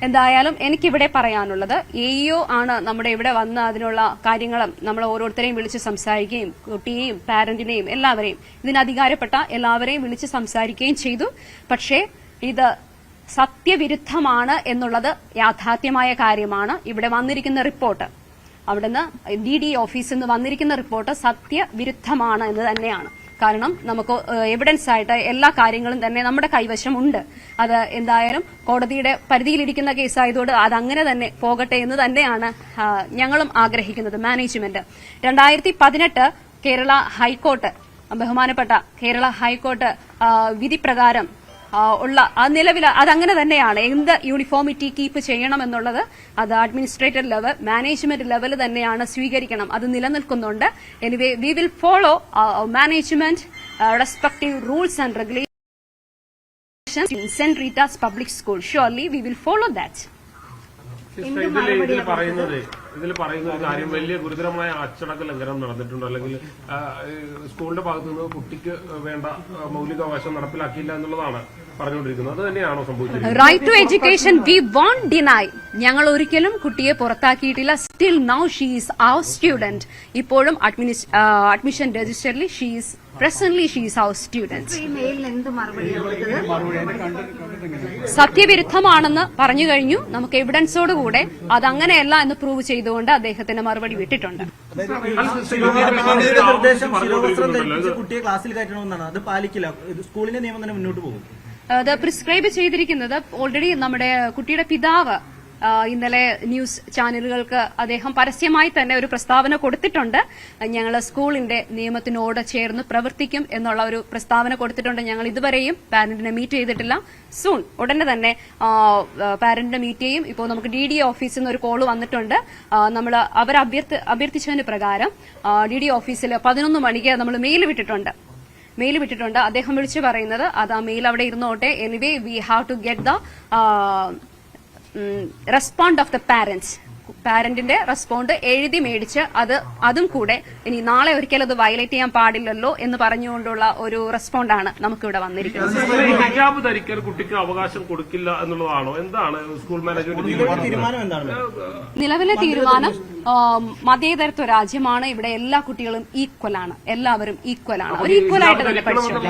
എന്തായാലും എനിക്കിവിടെ പറയാനുള്ളത് എഇഒ ആണ് നമ്മുടെ ഇവിടെ വന്ന് അതിനുള്ള കാര്യങ്ങളും നമ്മൾ ഓരോരുത്തരെയും വിളിച്ച് സംസാരിക്കുകയും കുട്ടിയെയും പാരന്റിനെയും എല്ലാവരെയും ഇതിന് അധികാരപ്പെട്ട എല്ലാവരെയും വിളിച്ച് സംസാരിക്കുകയും ചെയ്തു. പക്ഷേ ഇത് സത്യവിരുദ്ധമാണ് എന്നുള്ളത് യാഥാർത്ഥ്യമായ കാര്യമാണ്. ഇവിടെ വന്നിരിക്കുന്ന റിപ്പോർട്ട്, അവിടുന്ന് DD ഓഫീസിൽ നിന്ന് വന്നിരിക്കുന്ന റിപ്പോർട്ട് സത്യവിരുദ്ധമാണ് എന്ന് തന്നെയാണ്. കാരണം നമുക്ക് എവിഡൻസ് ആയിട്ട് എല്ലാ കാര്യങ്ങളും തന്നെ നമ്മുടെ കൈവശം ഉണ്ട്. അത് എന്തായാലും കോടതിയുടെ പരിധിയിലിരിക്കുന്ന കേസായതുകൊണ്ട് അതങ്ങനെ തന്നെ പോകട്ടെ എന്ന് തന്നെയാണ് ഞങ്ങളും ആഗ്രഹിക്കുന്നത്. മാനേജ്മെന്റ് 2018 കേരള ഹൈക്കോർട്ട്, ബഹുമാനപ്പെട്ട കേരള ഹൈക്കോർട്ട് വിധി പ്രകാരം ഉള്ള നിലവിൽ അതങ്ങനെ തന്നെയാണ്. എന്ത് യൂണിഫോമിറ്റി കീപ്പ് ചെയ്യണമെന്നുള്ളത് അത് അഡ്മിനിസ്ട്രേറ്റർ ലെവൽ, മാനേജ്മെന്റ് ലെവൽ തന്നെയാണ് സ്വീകരിക്കണം. അത് നിലനിൽക്കുന്നുണ്ട്. Anyway we will follow management respective rules and regulations in saint Rita's public school. Surely we will follow that. ഇതിൽ പറയുന്ന ഒരു കാര്യം, വലിയ ഗുരുതരമായ അച്ചടക്ക ലംഘനം നടന്നിട്ടുണ്ട്, അല്ലെങ്കിൽ സ്കൂളിന്റെ ഭാഗത്തു നിന്ന് കുട്ടിക്ക് വേണ്ട മൌലികാവകാശം നടപ്പിലാക്കിയില്ല എന്നുള്ളതാണ് പറഞ്ഞുകൊണ്ടിരിക്കുന്നത്. അത് തന്നെയാണോ സംഭവിച്ചത്? Right to education we won't deny. ഞങ്ങൾ ഒരിക്കലും കുട്ടിയെ പുറത്താക്കിയിട്ടില്ല. Still now she is our student. ഇപ്പോഴും അഡ്മിഷൻ രജിസ്റ്ററിൽ she is presently she is our student. സത്യവിരുദ്ധമാണെന്ന് പറഞ്ഞു കഴിഞ്ഞു. നമുക്ക് എവിഡൻസോടുകൂടെ അതങ്ങനെയല്ല എന്ന് പ്രൂവ് ചെയ്തുകൊണ്ട് അദ്ദേഹത്തിന് മറുപടി വിട്ടിട്ടുണ്ട്. കുട്ടിയെ ക്ലാസ്സിൽ കയറ്റണമെന്നാണ്, അത് പാലിക്കില്ല. സ്കൂളിന്റെ നിയമം തന്നെ മുന്നോട്ട് പോകും. അത് പ്രിസ്ക്രൈബ് ചെയ്തിരിക്കുന്നത് ഓൾറെഡി നമ്മുടെ കുട്ടിയുടെ പിതാവ് ഇന്നലെ ന്യൂസ് ചാനലുകൾക്ക് അദ്ദേഹം പരസ്യമായി തന്നെ ഒരു പ്രസ്താവന കൊടുത്തിട്ടുണ്ട്. ഞങ്ങൾ സ്കൂളിന്റെ നിയമത്തിനോട് ചേർന്ന് പ്രവർത്തിക്കും എന്നുള്ള ഒരു പ്രസ്താവന കൊടുത്തിട്ടുണ്ട്. ഞങ്ങൾ ഇതുവരെയും പാരന്റിനെ മീറ്റ് ചെയ്തിട്ടില്ല. സൂൺ ഉടനെ തന്നെ പാരന്റിനെ മീറ്റ് ചെയ്യും. ഇപ്പോൾ നമുക്ക് DD ഓഫീസിൽ നിന്ന് ഒരു കോള് വന്നിട്ടുണ്ട്. നമ്മൾ അവർ അഭ്യർത്ഥിച്ചതിന് പ്രകാരം DD ഓഫീസിൽ 11 മണിക്ക് നമ്മൾ മെയിൽ വിട്ടിട്ടുണ്ട്. അദ്ദേഹം വിളിച്ചു പറയുന്നത് അത് ആ മെയിൽ അവിടെ ഇരുന്നോട്ടെ. Anyway we have to get the respond of the parents. പാരന്റിന്റെ റെസ്പോണ്ട് എഴുതി മേടിച്ച് അതും കൂടെ ഇനി നാളെ ഒരിക്കലും അത് വയലേറ്റ് ചെയ്യാൻ പാടില്ലല്ലോ എന്ന് പറഞ്ഞുകൊണ്ടുള്ള ഒരു റെസ്പോണ്ടാണ് നമുക്കിവിടെ വന്നിരിക്കുന്നത്. ഹിജാബ് ധരിക്കാൻ കുട്ടിക്ക് അവകാശം കൊടുക്കില്ല എന്നുള്ളതാണോ? എന്താണ് സ്കൂൾ മാനേജ്മെന്റ് തീരുമാനം? എന്താണ് നിലവിലെ തീരുമാനം? മതേതരത്വ രാജ്യമാണ്. ഇവിടെ എല്ലാ കുട്ടികളും ഈക്വലാണ്. എല്ലാവരും ഈക്വലാണ്. അവർ ഈക്വലായിട്ട് തന്നെ പഠിച്ചു.